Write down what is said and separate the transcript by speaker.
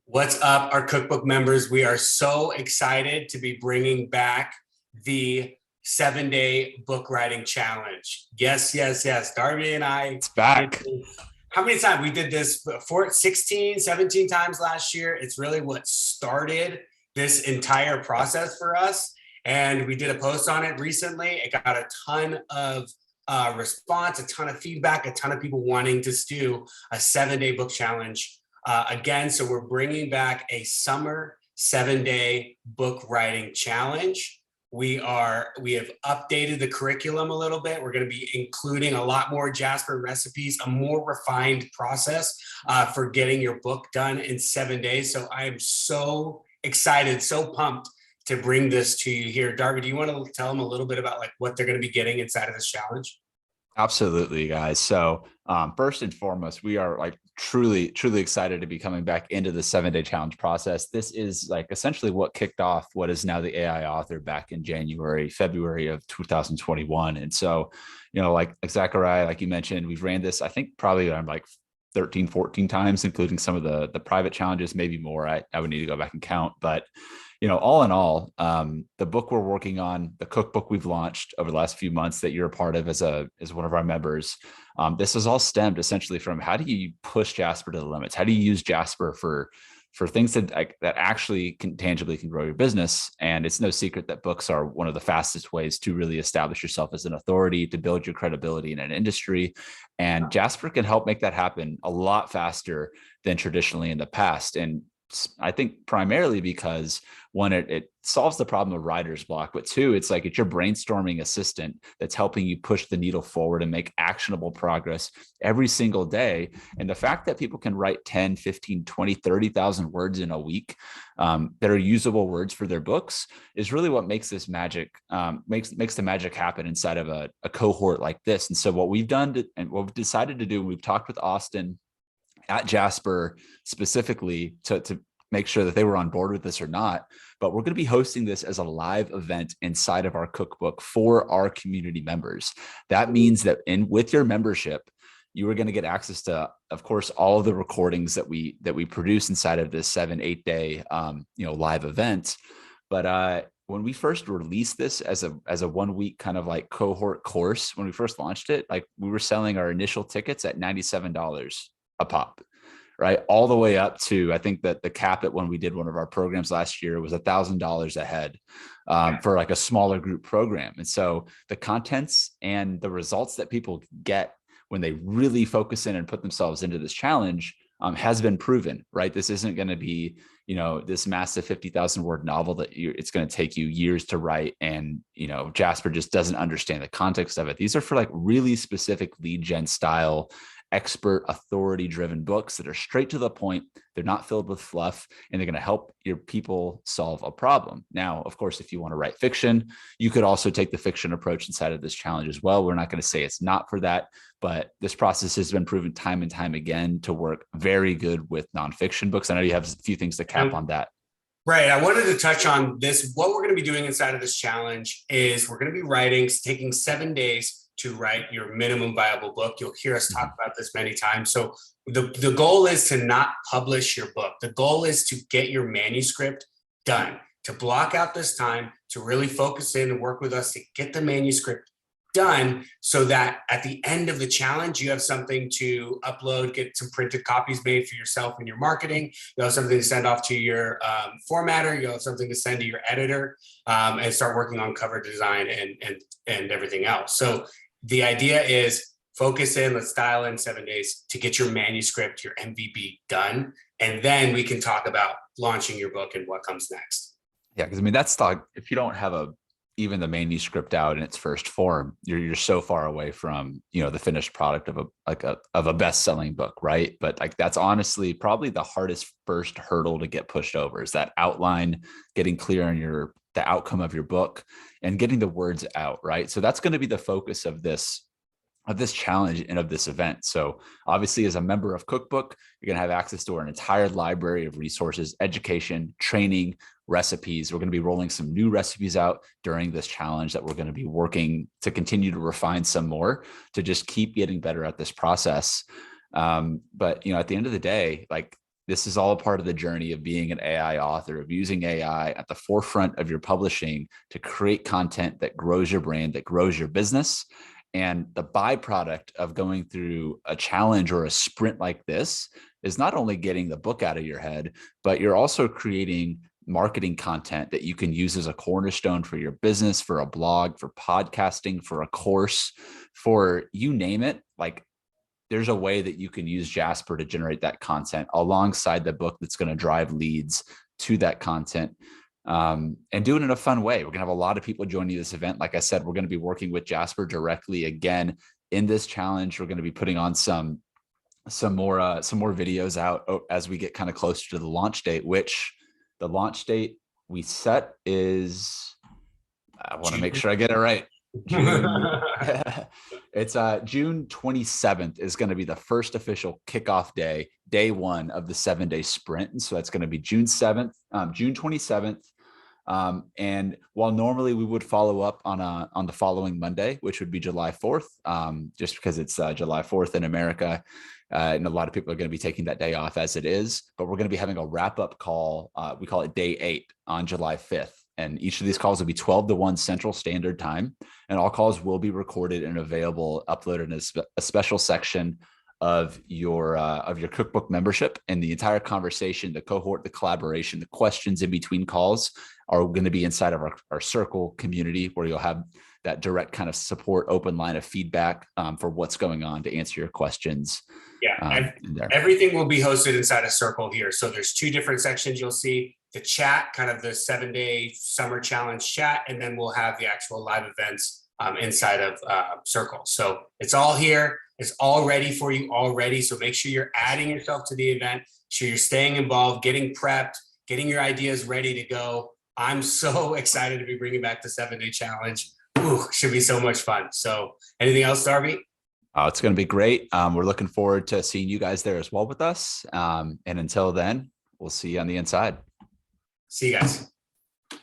Speaker 1: What's up, our cookbook members? We are so excited to be bringing back the 7-day book writing challenge. Yes, yes, yes. Darby and I
Speaker 2: It's
Speaker 1: did
Speaker 2: back.
Speaker 1: this. How many times? We did this for 16, 17 times last year. It's really what started this entire process for us. And we did a post on it recently. It got a ton of response, a ton of feedback, a ton of people wanting to do a 7-day book challenge again. So we're bringing back a summer 7-day book writing challenge. We have updated the curriculum a little bit. We're going to be including a lot more Jasper recipes, a more refined process for getting your book done in 7 days. So I am so excited, so pumped to bring this to you here. Darby, do you want to tell them a little bit about like what they're going to be getting inside of this challenge?
Speaker 2: Absolutely, guys. So first and foremost, we are like truly excited to be coming back into the 7-day challenge process. This is like essentially what kicked off what is now the AI author back in February of 2021. And so, like Zachariah, like you mentioned, we've ran this, I think probably around like 13, 14 times, including some of the private challenges, maybe more. I would need to go back and count, but all in all, the book we're working on, the cookbook we've launched over the last few months that you're a part of as one of our members, this is all stemmed essentially from how do you push Jasper to the limits? How do you use Jasper for things that actually tangibly can grow your business? And it's no secret that books are one of the fastest ways to really establish yourself as an authority, to build your credibility in an industry. And Jasper can help make that happen a lot faster than traditionally in the past. And I think primarily because one, it solves the problem of writer's block, but two, it's your brainstorming assistant that's helping you push the needle forward and make actionable progress every single day. And the fact that people can write 10, 15, 20, 30,000 words in a week that are usable words for their books is really what makes this magic, makes the magic happen inside of a cohort like this. And so what we've done and what we've decided to do, we've talked with Austin at Jasper specifically to make sure that they were on board with this or not. But we're going to be hosting this as a live event inside of our cookbook for our community members. That means that with your membership, you are going to get access to, of course, all of the recordings that we produce inside of this 7-8 day live event. But when we first released this as a 1 week kind of like cohort course, when we first launched it, like we were selling our initial tickets at $97 a pop, right? All the way up to, I think that the cap at when we did one of our programs last year was $1,000 a head for like a smaller group program. And so the contents and the results that people get when they really focus in and put themselves into this challenge has been proven, right? This isn't going to be, this massive 50,000 word novel that it's going to take you years to write. And, Jasper just doesn't understand the context of it. These are for like really specific lead gen style, expert, authority driven books that are straight to the point. They're not filled with fluff, and they're going to help your people solve a problem. Now, of course, if you want to write fiction, you could also take the fiction approach inside of this challenge as well. We're not going to say it's not for that, but this process has been proven time and time again to work very good with nonfiction books. I know you have a few things to cap on that.
Speaker 1: Right. I wanted to touch on this. What we're going to be doing inside of this challenge is we're going to be taking 7 days to write your minimum viable book. You'll hear us talk about this many times. So the goal is to not publish your book. The goal is to get your manuscript done, to block out this time, to really focus in and work with us to get the manuscript done so that at the end of the challenge, you have something to upload, get some printed copies made for yourself and your marketing. You have something to send off to your formatter. You have something to send to your editor and start working on cover design and everything else. So the idea is focus in, let's dial in 7 days to get your manuscript, your MVB done. And then we can talk about launching your book and what comes next.
Speaker 2: Yeah, because I mean, that's if you don't have even the manuscript out in its first form, you're so far away from, the finished product of a best-selling book, right? But like that's honestly probably the hardest first hurdle to get pushed over is that outline, getting clear on the outcome of your book and getting the words out, right? So that's going to be the focus of this challenge and of this event. So obviously as a member of Cookbook, you're going to have access to our entire library of resources, education, training, recipes. We're going to be rolling some new recipes out during this challenge that we're going to be working to continue to refine some more to just keep getting better at this process. But at the end of the day, like This is all a part of the journey of being an AI author, of using AI at the forefront of your publishing to create content that grows your brand, that grows your business. And the byproduct of going through a challenge or a sprint like this is not only getting the book out of your head, but you're also creating marketing content that you can use as a cornerstone for your business, for a blog, for podcasting, for a course, for you name it. Like, there's a way that you can use Jasper to generate that content alongside the book that's going to drive leads to that content, and do it in a fun way. We're going to have a lot of people joining this event. Like I said, we're going to be working with Jasper directly again in this challenge. We're going to be putting on some more videos out as we get kind of closer to the launch date, which the launch date we set is, I want to make sure I get it right. June. It's June 27th is going to be the first official kickoff day one of the 7-day sprint. And so that's going to be June 27th. And while normally we would follow up on the following Monday, which would be July 4th, just because it's July 4th in America, and a lot of people are going to be taking that day off as it is, but we're going to be having a wrap-up call. We call it day 8 on July 5th. And each of these calls will be 12 to 1 Central Standard Time. And all calls will be recorded and available, uploaded in a special section of your cookbook membership. And the entire conversation, the cohort, the collaboration, the questions in between calls are going to be inside of our circle community, where you'll have that direct kind of support, open line of feedback for what's going on to answer your questions.
Speaker 1: Yeah, everything will be hosted inside a circle here. So there's 2 different sections you'll see. The chat, kind of the 7-day summer challenge chat, and then we'll have the actual live events inside of Circle. So it's all here. It's all ready for you already. So make sure you're adding yourself to the event. Make sure you're staying involved, getting prepped, getting your ideas ready to go. I'm so excited to be bringing back the 7-day challenge. Ooh, should be so much fun. So anything else, Darby?
Speaker 2: It's going to be great. We're looking forward to seeing you guys there as well with us. And until then, we'll see you on the inside.
Speaker 1: See you guys.